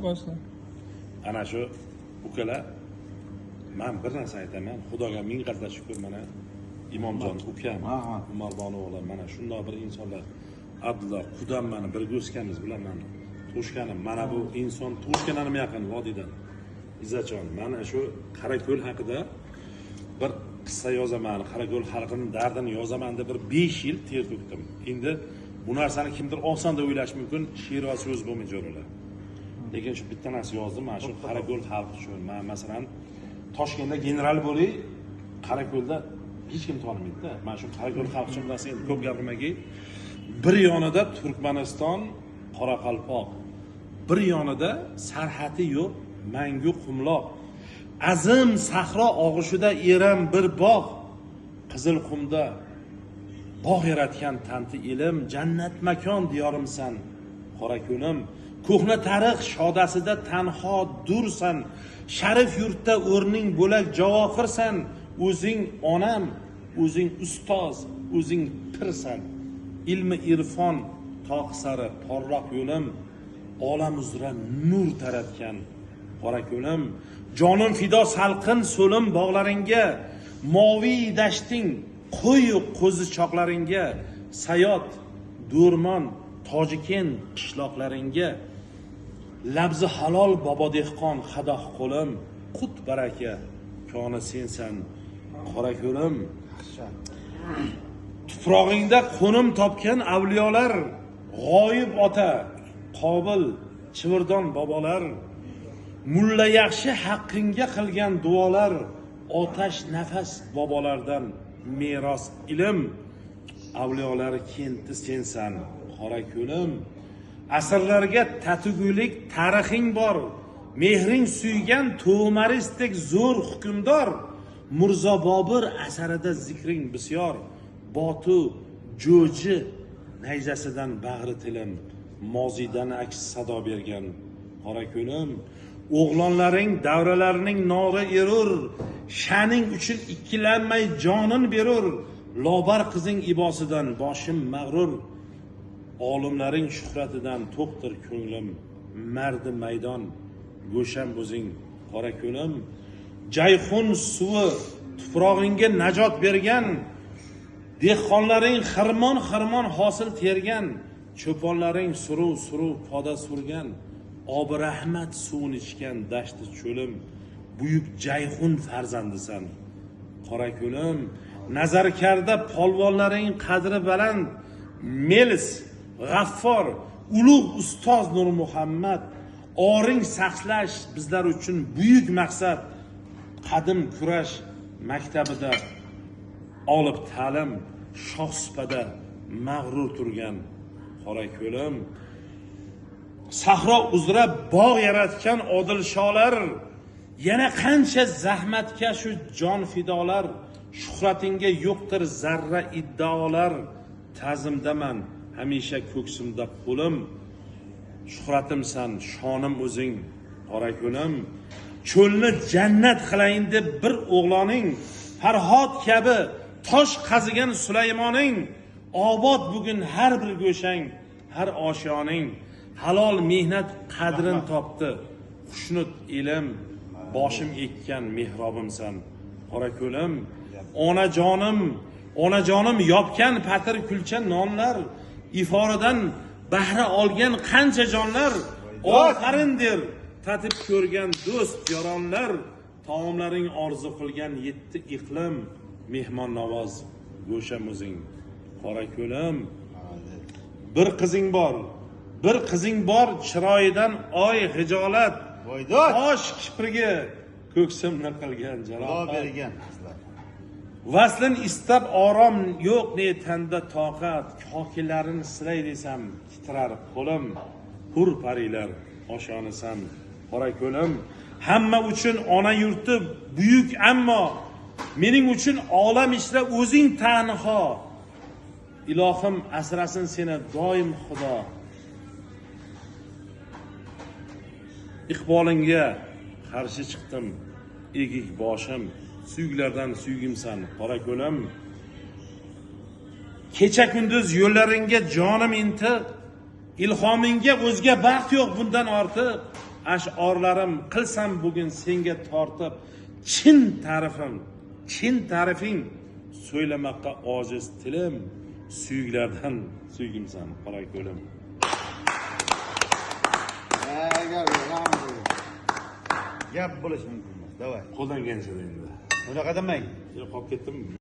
boshqa. Ana shu ukalar, men bir narsa aytaman, Xudoga ming qatla shukr, mana Imomjon ukam, Umarbonu o'g'li, mana shunday bir insonlar, Abdulloh, qudam meni birga o'sganmiz bilan meni tug'ishganim, mana bu inson tug'ishganim yaqin vodiydan. Izzajon, mana shu Qorako'l haqida bir qissa yozaman, Qorako'l xalqining dardini yozaman deb bir 5 yil ter to'kdim. Endi bu narsani kimdir olsam deb o'ylash mumkin, she'r va so'z bo'lmay jo'ralar. Lekin shu bitta narsa yozdim, mana shu Qorako'l xalqi uchun. Men masalan Toshkentda general bo'lib, Qorako'lda hech kim tanimaydi-da. Mana shu Qorako'l xalqi uchun narsa endi ko'p gapirmagay. Bir yonida Turkmaniston, Qoraqalpoq, bir yonida sarhati yo'q, mangu qumloq. Azim sahro og'ushida eram bir bog', Qizilqumda bog' yaratgan tanti ilm, jannat makon diyorimsan, Qorako'lim. Ko'hna tarix shodasida tanho dursan, sharif yurtda o'rning bo'lak javohirsan, o'zing onam, o'zing ustoz, o'zing pirsan. Ilmi irfon tog' sari porloq yo'lim, olam uzra nur taratgan Qorako'lim. Jonim fido salqin so'lim bog'laringga, moviy dashting qo'yu qo'zichoqlaringga, Sayot, Do'rmon, Tojiken qishloqlaringga. Labzi halol bobo dehqon xadoh qo'lim, qut baraka koni sensan Qorako'lim. Tuprog'ingda qo'nim topgan avliyolar, g'oyib ota, Qobil, Chivirdon bobolar, mulla yaxshi haqqingga qilgan duolar, otash nafas bobolardan meros ilm, avliyolari kenti sensan Qorako'lim. Asrlarga tatugulik tarixing bor, mehring suygan to'maristik zo'r hukmdor, Mirzo Bobur asarida zikring bisyor, botu jo'ji nayzasidan bag'ri tilim, mozidan aks sado bergan Qorako'lim. O'g'lonlaring davralarining nori erur, sha'ning uchun ikkilanmay jonin berur, lobar qizing ibosidan boshim mag'rur, olimlaring shuhratidan to'qtir ko'nglim, mardi maydon go'sham o'zing Qorako'lim. Jayxun suvi tuprog'ingga najot bergan, dehqonlaring xirmon hosil tergan, cho'ponlaring suruv poda surgan, obi rahmat suvini ichgan dashti cho'lim, buyuk Jayxun farzandisan Qorako'lim. Nazarkarda polvonlaring qadri baland, Melis, G'affor, ulug' ustoz Nur Muhammad, oring saqlash bizlar uchun buyuk maqsad. Qadim kurash maktabida olib ta'lim, shohsupada mag'rur turgan Qorako'lim. Sahro uzra bog' yaratgan odil sholar, yana qancha zahmatga shu jon fidolar, shuhratingga yo'qdir zarra iddaolar, ta'zimdaman hamisha ko'ksimda qo'lim, shuhratimsan shonim o'zing Qorako'lim. Cho'lni jannat qilayin deb bir o'g'loning, Farhod kabi tosh qazigan Sulaymoning, obod bugun har bir go'shang, har oshoning, halol mehnat qadrin topdi, xushnud ilm boshim ekkan mehrobimsan Qorako'lim. Onajonim yopgan patir kulcha nonlar, iforidan bahra olgan qancha jonlar, ofarin der tatib ko'rgan do'st yoronlar, taomlaring orzu qilgan 7 iqlim, mehmon navoz go'sham o'zing Qorako'lim. Bir qizing bor chiroyidan oy hijolat, tosh kiprigi ko'ksimni qilgan jarohat. Vaslin istab orom yo'q ne tanda toqat, kokilarin silay desam titrar qo'lim, hur parilar oshonisan Qorako'lim. Hamma uchun ona yurti buyuk, ammo mening uchun olam ichra o'zing tanho. Ilohim asrasin seni doim Xudo. Iqbolingga qarshi chiqdim, egik boshim, suygulardan suygimsan Qorako'lim. Kecha kunduz yo'llaringga jonim intiq, ilhomingga o'zga baxt yo'q bundan ortiq. ash'orlarim qilsam bugun senga tortib chin ta'rifing so'ylamoqqa ojiz tilim suyuklardan suygimsan qora ko'lim. Gap bo'lishi mumkin emas. Davay. Qo'ldan kelsa endi. Unaqa demang. Qolib ketdim.